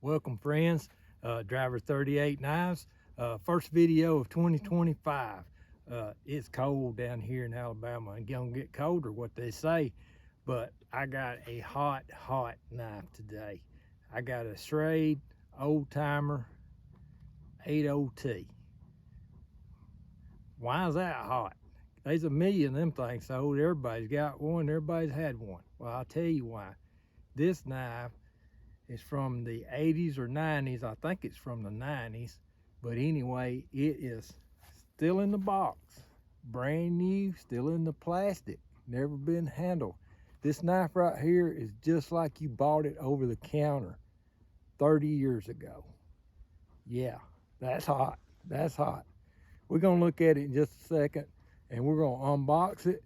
Welcome friends, Driver 38 Knives, first video of 2025. It's cold down here in Alabama and gonna get colder, what they say, but I got a hot knife today. I got a Schrade Old Timer 80T. Why is that hot? There's a million of them things sold. Everybody's got one, everybody's had one. Well, I'll tell you why. This knife is from the 80s or 90s. I think it's from the 90s. But anyway, it is still in the box. Brand new, still in the plastic. Never been handled. This knife right here is just like you bought it over the counter 30 years ago. Yeah, that's hot. That's hot. We're gonna look at it in just a second and we're gonna unbox it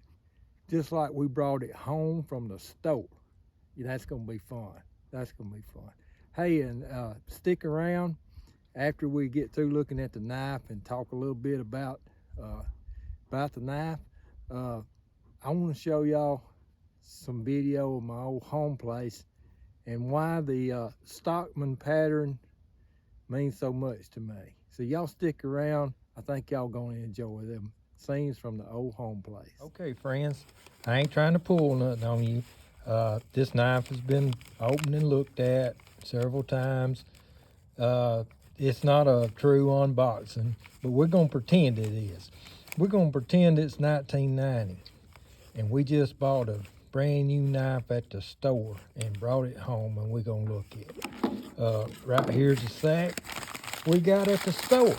just like we brought it home from the store. Yeah, that's gonna be fun. That's gonna be fun. Hey, and stick around after we get through looking at the knife and talk a little bit about the knife. I want to show y'all some video of my old home place and why the Stockman pattern means so much to me. So y'all stick around. I think y'all gonna enjoy them scenes from the old home place. Okay, friends, I ain't trying to pull nothing on you. This knife has been opened and looked at several times. It's not a true unboxing, but we're gonna pretend it is. We're gonna pretend it's 1990 and we just bought a brand new knife at the store and brought it home, and we're gonna look at it. Right here's the sack we got at the store.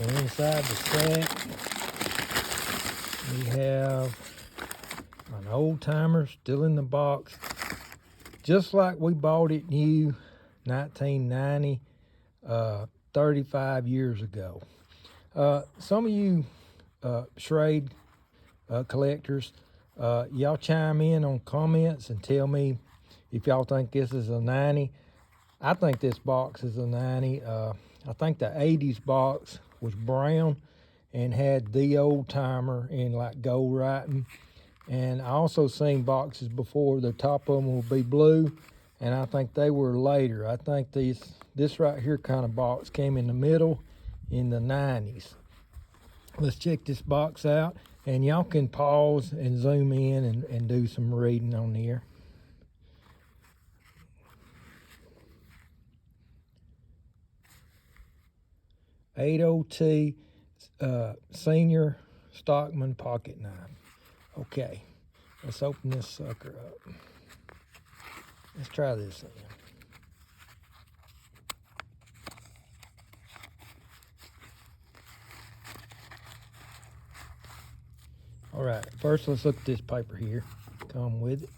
And inside the sack, we have an old timer still in the box, just like we bought it new 1990, 35 years ago. Some of you Schrade collectors, y'all chime in on comments and tell me if y'all think this is a 90. I think this box is a 90. I think the 80s box was brown and had the old timer in like gold writing. And I also seen boxes before, the top of them will be blue, and I think they were later. I think this right here kind of box came in the middle in the 90s. Let's check this box out, and y'all can pause and zoom in and do some reading on here. '80T Senior Stockman pocket knife. Okay, let's open this sucker up. Let's try this thing. All right, first let's look at this paper here. Come with it.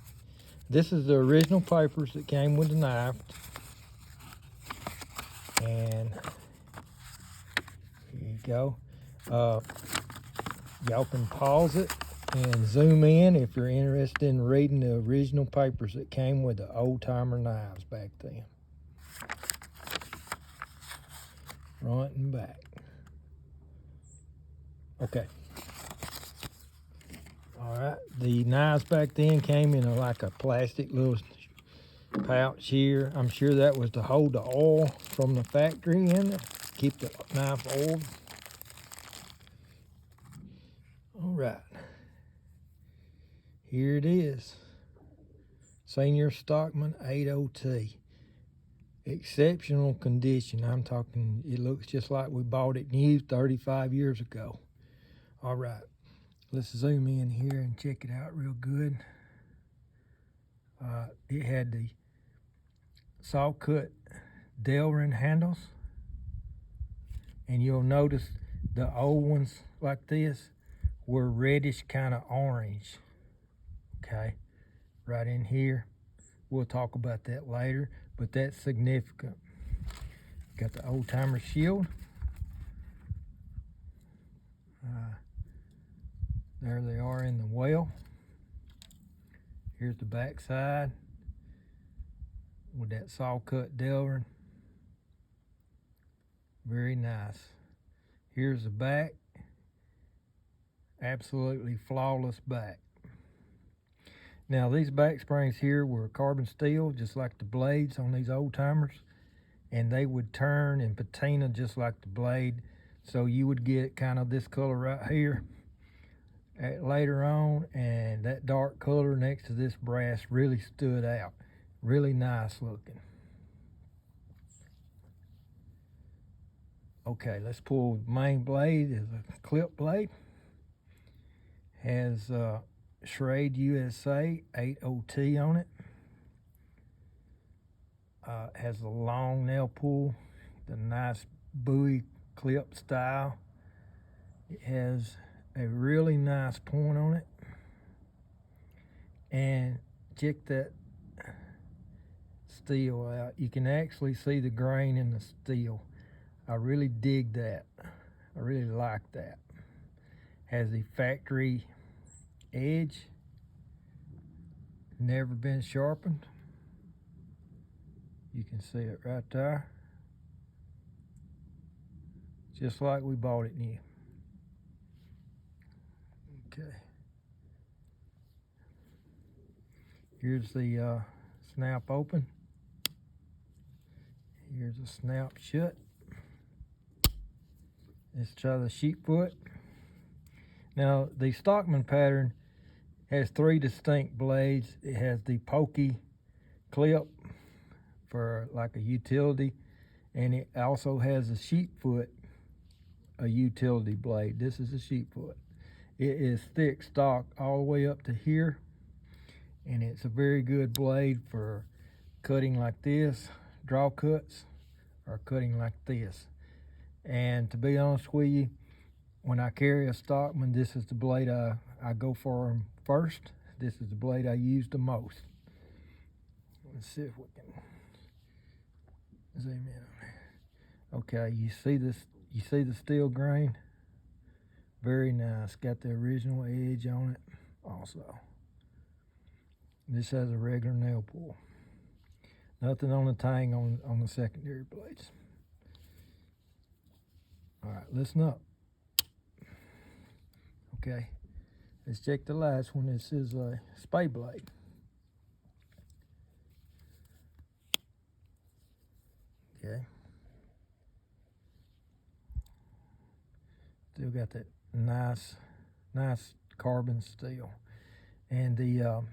This is the original papers that came with the knife. And here you go. Y'all can pause it and zoom in if you're interested in reading the original papers that came with the old timer knives back then. Front and back. Okay. All right, the knives back then came in like a plastic little pouch here. I'm sure that was to hold the oil from the factory in it, keep the knife oiled. All right, here it is. Senior Stockman 80T. Exceptional condition. I'm talking, it looks just like we bought it new 35 years ago. All right, let's zoom in here and check it out real good. It had the saw cut Delrin handles, and you'll notice the old ones like this were reddish kind of orange. Okay, right in here. We'll talk about that later, but that's significant. Got the old timer shield. There they are in the well. Here's the back side with that saw cut Delrin. Very nice. Here's the back. Absolutely flawless back. Now these back springs here were carbon steel, just like the blades on these old timers, and they would turn and patina just like the blade. So you would get kind of this color right here later on, and that dark color next to this brass really stood out. Really nice looking. Okay, let's pull the main blade. Is a clip blade. Has Schrade USA 80T on it. Has a long nail pull, the nice buoy clip style. It has a really nice point on it. And check that steel out. You can actually see the grain in the steel. I really dig that. I really like that. Has the factory edge, never been sharpened. You can see it right there, just like we bought it new. Okay, here's the snap open. Here's the snap shut. Let's try the sheep foot. Now the Stockman pattern has 3 distinct blades. It has the pokey clip for like a utility, and it also has a sheep foot, a utility blade. This is a sheep foot. It is thick stock all the way up to here, and it's a very good blade for cutting like this, draw cuts, or cutting like this. And to be honest with you, when I carry a Stockman, this is the blade I go for first. This is the blade I use the most. Let's see if we can zoom in. Okay, you see this? You see the steel grain? Very nice. Got the original edge on it also. This has a regular nail pull. Nothing on the tang on the secondary blades. All right, listen up. Okay, let's check the last one. This is a spade blade. Okay. Still got that nice carbon steel. And the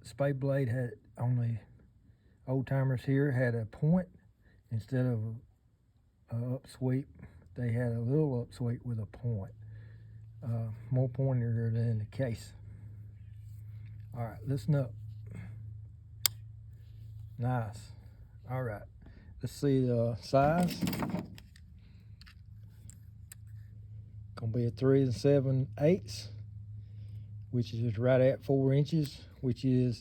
spade blade had, on the old timers here, had a point instead of a upsweep. They had a little upsweep with a point, more pointier than the case. All right, listen up. Nice. All right, let's see the size. Gonna be a 3 7/8, which is right at 4 inches, which is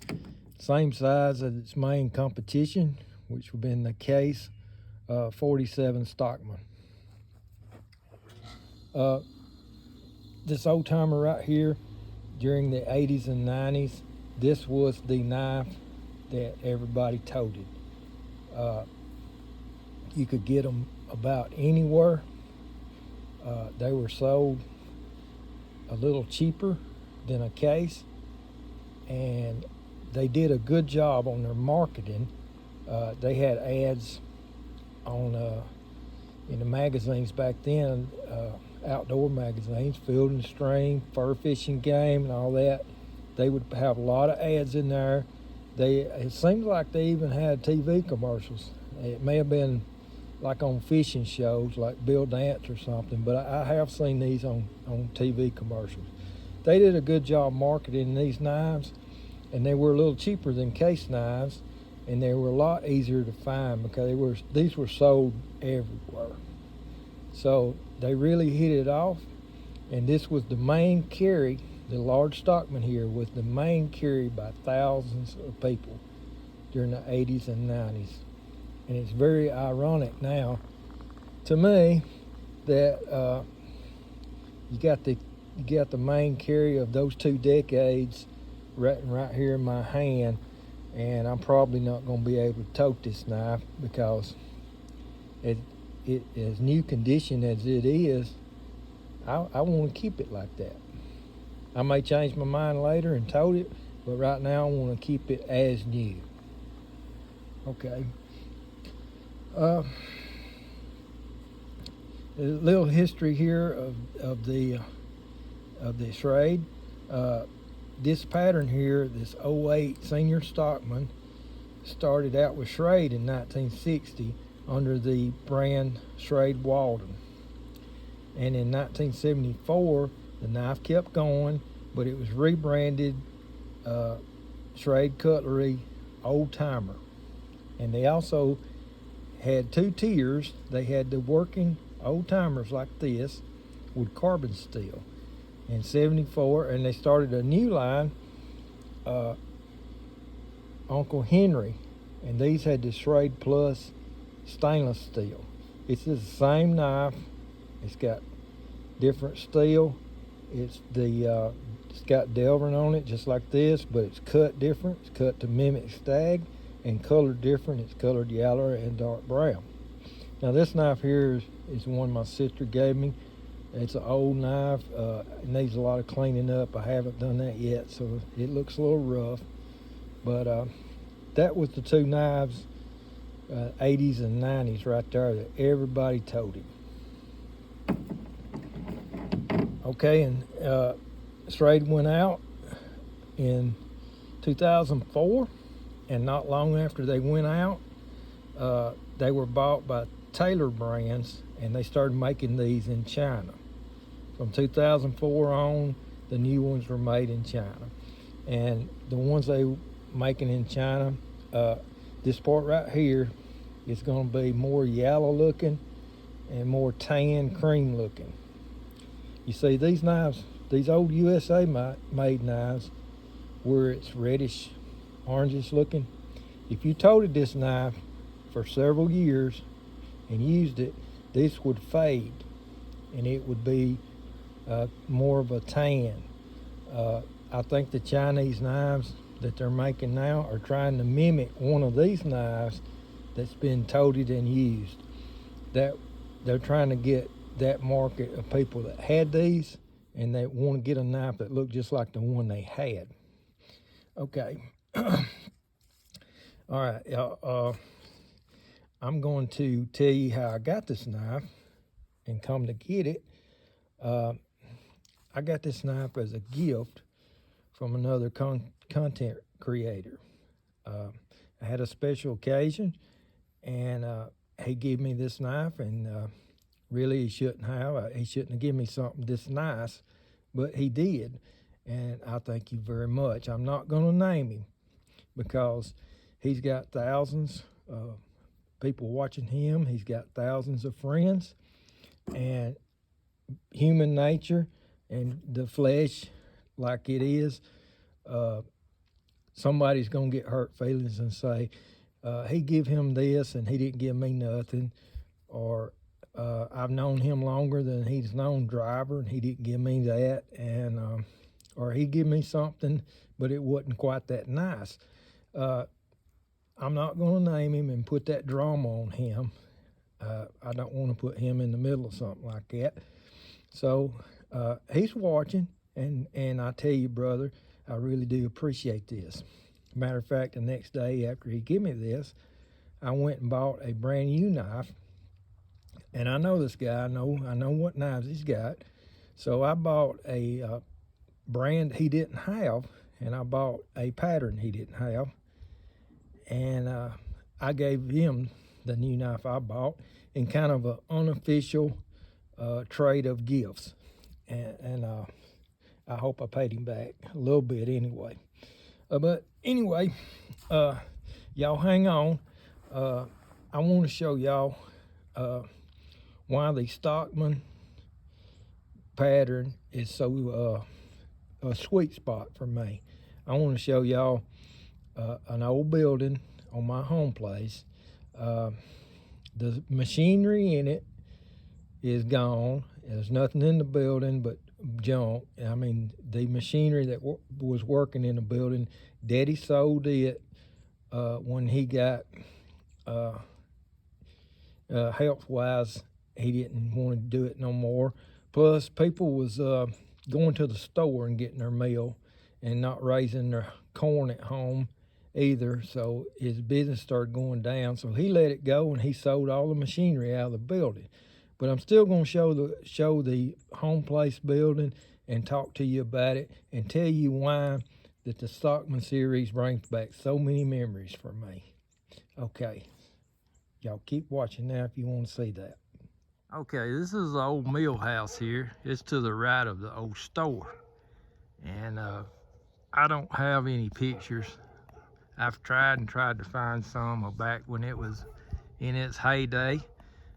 same size as its main competition, which would have been the case 47 Stockman. This old timer right here, during the 80s and 90s, this was the knife that everybody toted. You could get them about anywhere. They were sold a little cheaper than a case, and they did a good job on their marketing. They had ads on in the magazines back then, outdoor magazines, Field and Stream, Fur Fishing Game, and all that. They would have a lot of ads in there. It seems like they even had TV commercials. It may have been like on fishing shows, like Bill Dance or something, but I have seen these on TV commercials. They did a good job marketing these knives, and they were a little cheaper than case knives, and they were a lot easier to find because these were sold everywhere. So they really hit it off, and this was the main carry. The large Stockman here was the main carry by thousands of people during the 80s and 90s. And it's very ironic now to me that you got the main carry of those 2 decades right here in my hand, and I'm probably not going to be able to tote this knife because it as new condition as it is, I want to keep it like that. I may change my mind later and tote it, but right now I want to keep it as new. Okay. A little history here of the Schrade. This pattern here, this '08 Senior Stockman, started out with Schrade in 1960 under the brand Schrade Walden. And in 1974, the knife kept going, but it was rebranded Schrade Cutlery Old Timer. And they also had two tiers. They had the working old timers like this with carbon steel in '74, and they started a new line, Uncle Henry, and these had the Schrade Plus stainless steel. It's the same knife. It's got different steel. It's got delving on it just like this, but it's cut different. It's cut to mimic stag, and colored different. It's colored yellow and dark brown. Now this knife here is one my sister gave me. It's an old knife. It needs a lot of cleaning up. I haven't done that yet, so it looks a little rough. But that was the two knives, 80s and 90s right there, that everybody toted. Okay, and Schrade went out in 2004, and not long after they went out, they were bought by Taylor Brands, and they started making these in China. From 2004 on, the new ones were made in China. And the ones they were making in China, this part right here is going to be more yellow looking and more tan cream looking. You see, these knives, these old USA made knives, where it's reddish, orangish looking, if you toted this knife for several years and used it, this would fade and it would be more of a tan. I think the Chinese knives that they're making now are trying to mimic one of these knives that's been toted and used. That they're trying to get that market of people that had these, and they want to get a knife that looked just like the one they had. Okay. All right. I'm going to tell you how I got this knife and come to get it. I got this knife as a gift from another content creator. I had a special occasion, and he gave me this knife, and really he shouldn't have. He shouldn't have given me something this nice, but he did, and I thank you very much. I'm not going to name him because he's got thousands of people watching him. He's got thousands of friends, and human nature and the flesh like it is, somebody's going to get hurt feelings and say, he give him this and he didn't give me nothing, or I've known him longer than he's known Driver and he didn't give me that, and or he give me something but it wasn't quite that nice. I'm not going to name him and put that drama on him. I don't want to put him in the middle of something like that. So he's watching, and I tell you, brother, I really do appreciate this. Matter of fact, the next day after he gave me this, I went and bought a brand new knife. And I know this guy. I know what knives he's got. So I bought a brand he didn't have, and I bought a pattern he didn't have. And I gave him the new knife I bought in kind of an unofficial trade of gifts. And I hope I paid him back a little bit anyway. But anyway, y'all hang on. I want to show y'all why the Stockman pattern is so a sweet spot for me. I want to show y'all an old building on my home place. The machinery in it is gone. There's nothing in the building but junk. I mean, the machinery that was working in the building, Daddy sold it when he got health-wise. He didn't want to do it no more. Plus, people was going to the store and getting their meal and not raising their corn at home either. So his business started going down. So he let it go and he sold all the machinery out of the building. But I'm still going to show the home place building and talk to you about it and tell you why that the Stockman series brings back so many memories for me. Okay, y'all keep watching now if you want to see that. Okay, this is the old Mealhouse here. It's to the right of the old store. And I don't have any pictures. I've tried to find some back when it was in its heyday,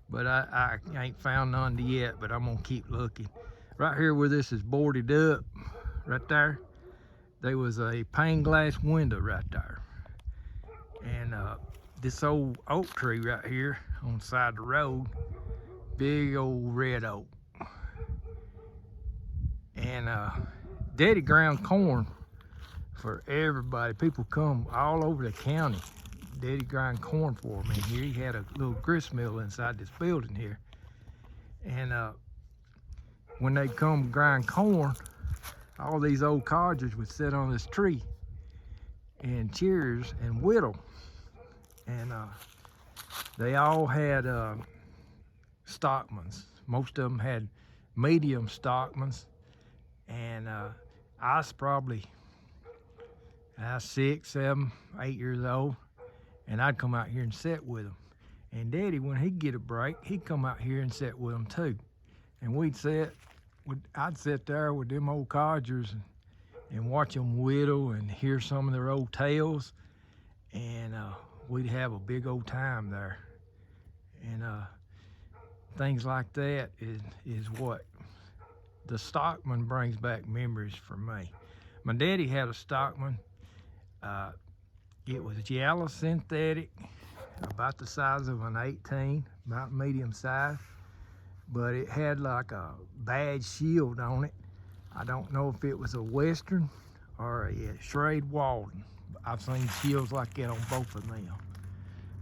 but I ain't found none yet, but I'm gonna keep looking. Right here where this is boarded up, right there, there was a pane glass window right there. And this old oak tree right here on the side of the road, big old red oak. And Daddy ground corn for everybody. People come all over the county. Daddy grind corn for me here. He had a little grist mill inside this building here. And when they come grind corn, all these old codgers would sit on this tree and cheers and whittle. And they all had Stockmans. Most of them had medium Stockmans. And I was probably 6, 7, 8 years old, and I'd come out here and sit with them. And Daddy, when he'd get a break, he'd come out here and sit with them too. And I'd sit there with them old codgers and watch them whittle and hear some of their old tales. And we'd have a big old time there. And things like that is what the Stockman brings back memories for me. My daddy had a Stockman. It was yellow synthetic, about the size of an 18, about medium size, but it had like a badge shield on it. I don't know if it was a Western or a Schrade Walden. I've seen shields like that on both of them.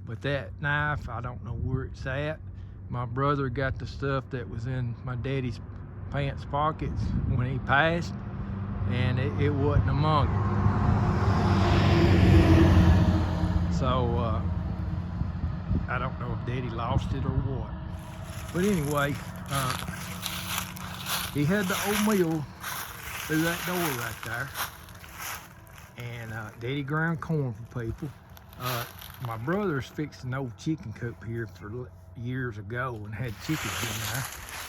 But that knife, I don't know where it's at. My brother got the stuff that was in my daddy's pants pockets when he passed, and it wasn't among them. So I don't know if Daddy lost it or what. But anyway, he had the oatmeal through that door right there. And Daddy ground corn for people. My brother's fixed an old chicken coop here for years ago and had chickens in there.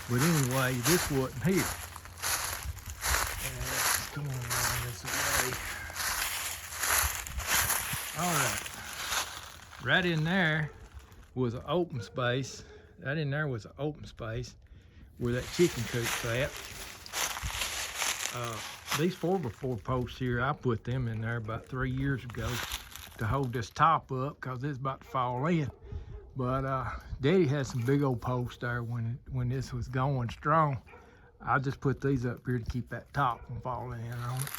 But anyway, this wasn't here. And come on around this way. All right. Right in there was an open space. Right in there was an open space where that chicken coop's at. These 4x4 posts here, I put them in there about 3 years ago to hold this top up because it's about to fall in. But Daddy had some big old posts there when this was going strong. I just put these up here to keep that top from falling in on it.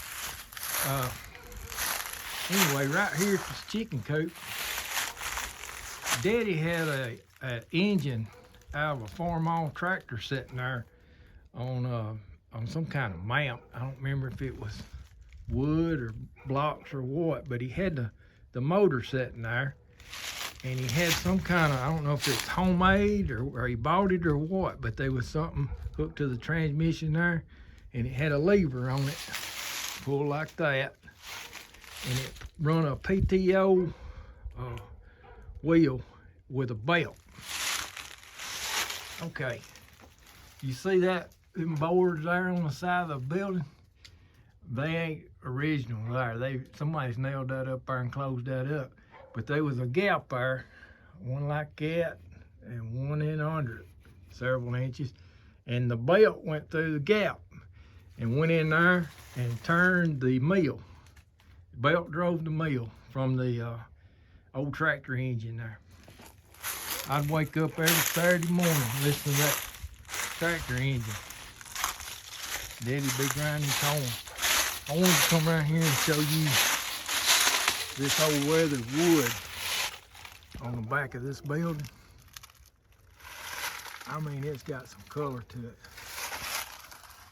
Anyway, right here at this chicken coop, Daddy had an engine out of a farm-on tractor sitting there on some kind of mount. I don't remember if it was wood or blocks or what, but he had the motor sitting there, and he had some kind of, I don't know if it's homemade or he bought it or what, but there was something hooked to the transmission there, and it had a lever on it, pull like that, and it run a PTO wheel with a belt. Okay, you see that them boards there on the side of the building? They ain't original there. Somebody's nailed that up there and closed that up. But there was a gap there, one like that, and one in under it, several inches. And the belt went through the gap and went in there and turned the mill. The belt drove the mill from the old tractor engine there. I'd wake up every Saturday morning listening to that tractor engine. Daddy'd be grinding corn. I wanted to come around here and show you this old weathered wood on the back of this building. I mean, it's got some color to it.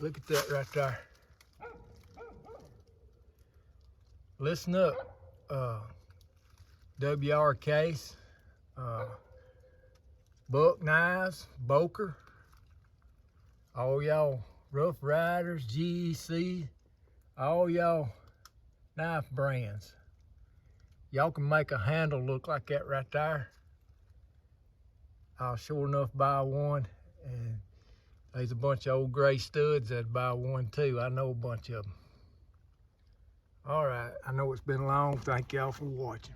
Look at that right there. Listen up. WR case, buck knives, Boker, all y'all Rough Riders, GEC, all y'all knife brands. Y'all can make a handle look like that right there. I'll sure enough buy one, and there's a bunch of old gray studs that buy one too. I know a bunch of them. All right, I know it's been long. Thank y'all for watching.